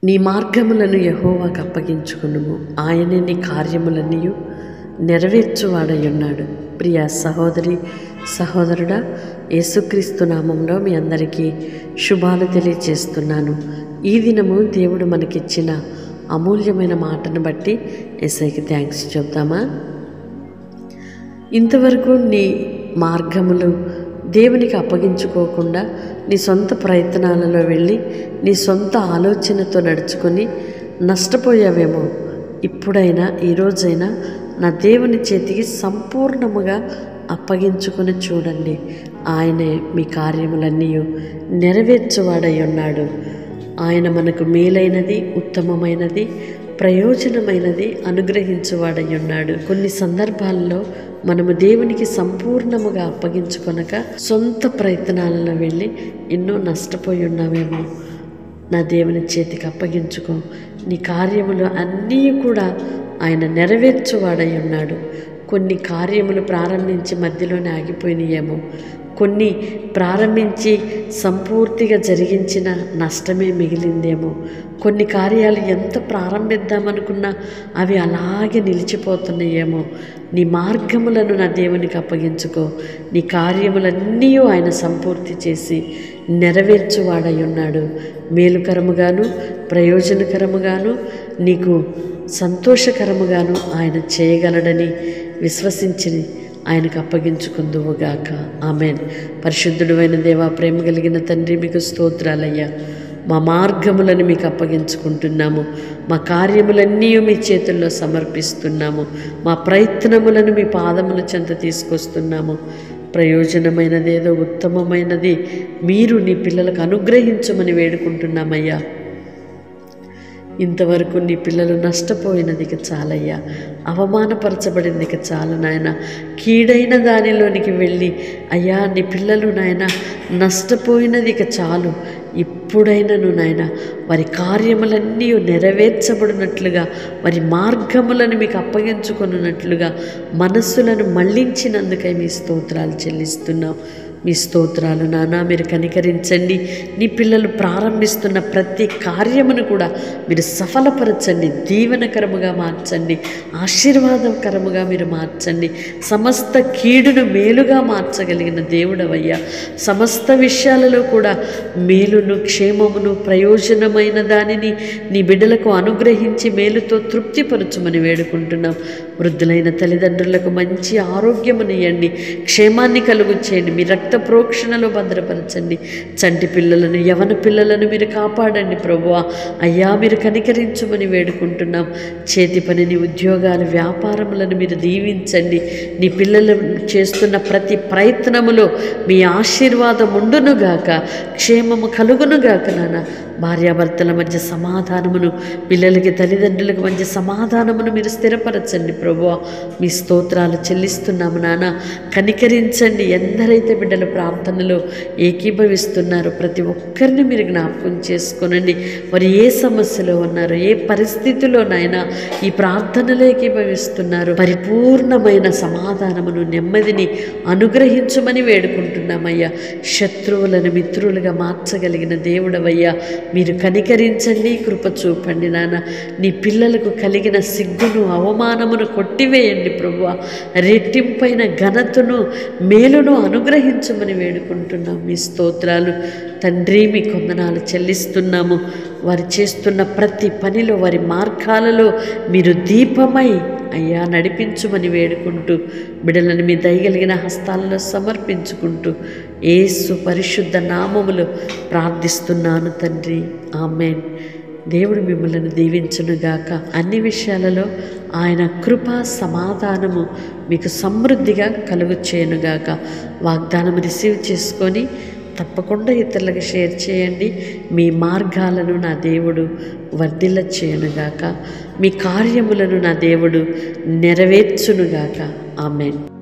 నీ మార్గములను యెహోవాకు అప్పగించుకొనుము, ఆయనే నీ కార్యములన్నీ నెరవేర్చువాడయున్నాడు. ప్రియ సహోదరి సహోదరుడా, యేసుక్రీస్తు నామంలో మీ అందరికీ శుభాలు తెలియజేస్తున్నాను. ఈ దినము దేవుడు మనకిచ్చిన అమూల్యమైన మాటను బట్టి యేసయ్యకి థ్యాంక్స్ చెప్తామా. ఇంతవరకు నీ మార్గములు దేవునికి అప్పగించుకోకుండా నీ సొంత ప్రయత్నాలలో వెళ్ళి నీ సొంత ఆలోచనతో నడుచుకొని నష్టపోయావేమో. ఇప్పుడైనా ఈరోజైనా నా దేవుని చేతికి సంపూర్ణముగా అప్పగించుకొని చూడండి. ఆయనే మీ కార్యములన్నీ నెరవేర్చువాడై ఉన్నాడు. ఆయన మనకు మేలైనది, ఉత్తమమైనది, ప్రయోజనమైనది అనుగ్రహించువాడై ఉన్నాడు. కొన్ని సందర్భాల్లో మనము దేవునికి సంపూర్ణముగా అప్పగించుకొనక సొంత ప్రయత్నాలలో వెళ్ళి ఎన్నో నష్టపోయి ఉన్నామేమో. నా దేవుని చేతికి అప్పగించుకో. నీ కార్యములు అన్నీ కూడా ఆయన నెరవేర్చువాడై ఉన్నాడు. కొన్ని కార్యములు ప్రారంభించి మధ్యలోనే ఆగిపోయినాయేమో, కొన్ని ప్రారంభించి సంపూర్తిగా జరిగించిన నష్టమే మిగిలిందేమో, కొన్ని కార్యాలు ఎంత ప్రారంభిద్దామనుకున్నా అవి అలాగే నిలిచిపోతున్నాయేమో. నీ మార్గములను నా దేవునికి అప్పగించుకో. నీ కార్యములన్నీ ఆయన సంపూర్తి చేసి నెరవేర్చువాడై ఉన్నాడు. మేలుకరముగాను ప్రయోజనకరముగాను నీకు సంతోషకరముగాను ఆయన చేయగలడని విశ్వసించి ఆయనకు అప్పగించుకుందువుగాక. ఆమెన్. పరిశుద్ధుడు అయిన దేవా, ప్రేమ కలిగిన తండ్రి, మీకు స్తోత్రాలయ్యా. మా మార్గములను మీకు అప్పగించుకుంటున్నాము. మా కార్యములన్నీ మీ చేతుల్లో సమర్పిస్తున్నాము. మా ప్రయత్నములను మీ పాదముల చెంత తీసుకొస్తున్నాము. ప్రయోజనమైనదేదో ఉత్తమమైనది మీరు నీ పిల్లలకు అనుగ్రహించమని వేడుకుంటున్నామయ్యా. ఇంతవరకు నీ పిల్లలు నష్టపోయినదికి చాలయ్యా, అవమానపరచబడిందికి చాలు నాయన. కీడైన దానిలోనికి వెళ్ళి అయ్యా నీ పిల్లలు నాయన నష్టపోయినదికి చాలు. ఇప్పుడైనను నాయన వారి కార్యములన్నీ నెరవేర్చబడినట్లుగా, వారి మార్గములను మీకు అప్పగించుకున్నట్లుగా మనస్సులను మళ్లించినందుకై మీ స్తోత్రాలు చెల్లిస్తున్నాం. మీ స్తోత్రాలు నానా. మీరు కనికరించండి. నీ పిల్లలు ప్రారంభిస్తున్న ప్రతి కార్యమును కూడా మీరు సఫలపరచండి, దీవెనకరముగా మార్చండి, ఆశీర్వాదకరముగా మీరు మార్చండి. సమస్త కీడును మేలుగా మార్చగలిగిన దేవుడవయ్యా. సమస్త విషయాలలో కూడా మేలును, క్షేమమును, ప్రయోజనమైన దానిని నీ బిడ్డలకు అనుగ్రహించి మేలుతో తృప్తిపరచుమని వేడుకుంటున్నాం. వృద్ధులైన తల్లిదండ్రులకు మంచి ఆరోగ్యమునియండి, క్షేమాన్ని కలుగు చేయండి. మీ రక్త ప్రోక్షణలో భద్రపరచండి. చంటి పిల్లలను, యవన పిల్లలను మీరు కాపాడండి ప్రభువా. అయ్యా మీరు కనికరించమని వేడుకుంటున్నాం. చేతి పనిని, ఉద్యోగాలు, వ్యాపారములను మీరు దీవించండి. నీ పిల్లలు చేస్తున్న ప్రతి ప్రయత్నములో మీ ఆశీర్వాదం ఉండునుగాక, క్షేమము కలుగునుగాక నాన్న. భార్యాభర్తల మధ్య సమాధానమును, పిల్లలకి తల్లిదండ్రులకు మధ్య సమాధానమును మీరు స్థిరపరచండి ప్రభువా. మీ స్తోత్రాలు చెల్లిస్తున్నాము నాన్న. కనికరించండి. ఎందరైతే బిడ్డలు ప్రార్థనలో ఏకీభవిస్తున్నారో ప్రతి ఒక్కరిని మీరు జ్ఞాపకం చేసుకోనండి. వారు ఏ సమస్యలో ఉన్నారో, ఏ పరిస్థితిలోనైనా ఈ ప్రార్థనలో ఏకీభవిస్తున్నారు, పరిపూర్ణమైన సమాధానమును, నెమ్మదిని అనుగ్రహించమని వేడుకుంటున్నామయ్యా. శత్రువులను మిత్రులుగా మార్చగలిగిన దేవుడవయ్యా. మీరు కనికరించండి, కృప చూపండి నాన్న. నీ పిల్లలకు కలిగిన సిగ్గును, అవమానమును కొట్టివేయండి ప్రభువా. రెట్టింపైన ఘనతను, మేలును అనుగ్రహించమని వేడుకుంటున్నాం. మీ స్తోత్రాలు తండ్రి, మీ కొందనాలు చెల్లిస్తున్నాము. వారు చేస్తున్న ప్రతి పనిలో, వారి మార్గాలలో మీరు దీపమై అయ్యా నడిపించుమని వేడుకుంటూ బిడ్డలను మీ దయగలిగిన హస్తాలలో సమర్పించుకుంటూ యేసు పరిశుద్ధ నామములో ప్రార్థిస్తున్నాను తండ్రి. ఆమేన్. దేవుడు మిమ్మల్ని దీవించునుగాక. అన్ని విషయాలలో ఆయన కృప, సమాధానము మీకు సమృద్ధిగా కలుగు చేయనుగాక. వాగ్దానం రిసీవ్ చేసుకొని తప్పకుండా ఇతరులకు షేర్ చేయండి. మీ మార్గాలను నా దేవుడు వర్ధిల్ల చేయనుగాక. మీ కార్యములను నా దేవుడు నెరవేర్చునుగాక. ఆమేన్.